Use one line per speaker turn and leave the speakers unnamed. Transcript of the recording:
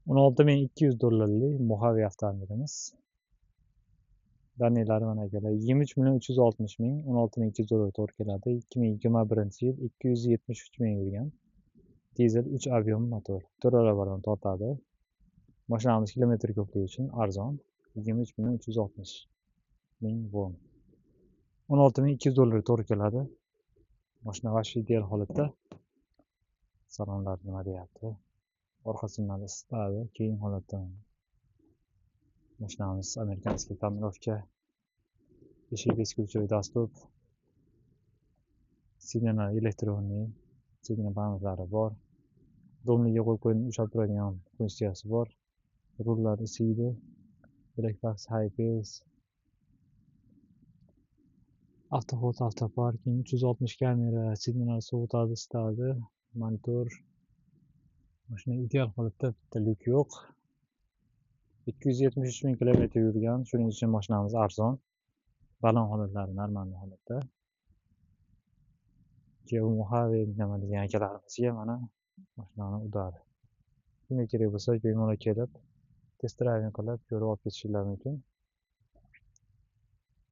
$16.200 Mojave avtomobilimiz. Danilari mana akalar. $23.360.000, $16.200 to'g'ri keladi. 2021-yil 273 ming yurgan. Dizel 3 ob'yom motor. To'ralabadan tortadi. Mashinamiz kilometr ko'pligi uchun arzon. $23.360.000 won. $16.200 to'g'ri keladi. Mashina vash ideal holatda. Salonlar nima deyapti? Orqa simlari isitadi, keng holatda. Mashinamiz amerikanskiy tonirovka. Eshik beskuvchi dastur. Sidinalar elektronli, sidina panellari bor. Domniga qo'yib ushlab turadigan funksiyasi bor. Rullar isiydi. Black box high pace. Avtohol avtoparking, 360 kamera, sidinalar sovutadi, isitadi, monitor. Mashina ideal holatda, bitta lyuk yo'q. 273 ming kilometr yurgan, shuning uchun mashinamiz arzon. Balon holatlari normal holatda. Mojave nima degan akalarimizga mana mashinani udadi. Kimga kerak bo'lsa bemalol kelib, test drayving qilib, ko'rib olib ketishingiz mumkin.